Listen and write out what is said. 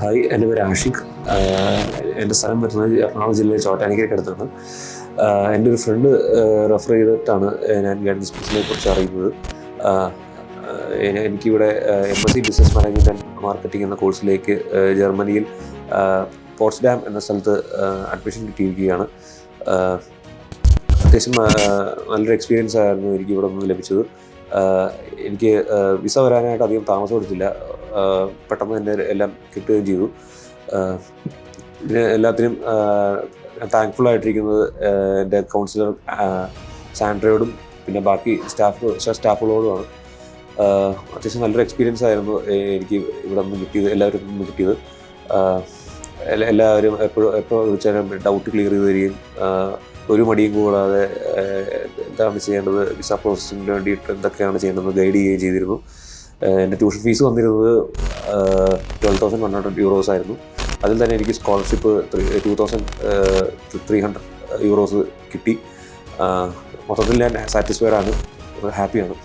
Hi, എൻ്റെ പേര് ആഷിഖ്. എൻ്റെ സ്ഥലം വരുന്നത് എറണാകുളം ജില്ലയിലെ ചോറ്റാനിക്കരയ്ക്കടുത്താണ്. എൻ്റെ ഒരു ഫ്രണ്ട് റെഫർ ചെയ്തിട്ടാണ് ഞാൻ ഗൈഡൻസ് ബിസിനസിനെ കുറിച്ച് അറിയുന്നത്. എനിക്കിവിടെ MSc business management and marketing എന്ന കോഴ്സിലേക്ക് ജർമ്മനിയിൽ പോട്സ്ഡാം എന്ന സ്ഥലത്ത് അഡ്മിഷൻ കിട്ടിയിരിക്കുകയാണ്. അത്യാവശ്യം നല്ലൊരു എക്സ്പീരിയൻസ് ആയിരുന്നു എനിക്ക് ഇവിടെ നിന്ന് ലഭിച്ചത്. എനിക്ക് വിസ വരാനായിട്ട് അധികം താമസം എടുത്തില്ല. പെട്ടെന്ന് തന്നെ എല്ലാം കിട്ടുകയും ചെയ്തു. ഇതിന് എല്ലാത്തിനും താങ്ക്ഫുള്ളായിട്ടിരിക്കുന്നത് എൻ്റെ കൗൺസിലർ സാൻഡ്രയോടും പിന്നെ ബാക്കി സ്റ്റാഫുകളോടുമാണ്. അത്യാവശ്യം നല്ലൊരു എക്സ്പീരിയൻസ് ആയിരുന്നു എനിക്ക് ഇവിടെ നിന്ന് കിട്ടിയത്, എല്ലാവരും നിന്ന് കിട്ടിയത്. എല്ലാവരും എപ്പോൾ വിളിച്ചാലും ഡൗട്ട് ക്ലിയർ ചെയ്ത് തരികയും ഒരു മടിയും കൂടാതെ എന്താണ് ചെയ്യേണ്ടത്, വിസ പ്രോസസ്സിങ്ങിന് വേണ്ടിയിട്ട് എന്തൊക്കെയാണ് ചെയ്യേണ്ടതെന്ന് ഗൈഡ് ചെയ്യുകയും ചെയ്തിരുന്നു. എൻ്റെ ട്യൂഷൻ ഫീസ് വന്നിരുന്നത് 12,100 euros ആയിരുന്നു. അതിൽ തന്നെ എനിക്ക് സ്കോളർഷിപ്പ് 2,300 euros കിട്ടി. മൊത്തത്തിൽ ഞാൻ സാറ്റിസ്ഫൈഡ് ആണ്, ഹാപ്പിയാണ്.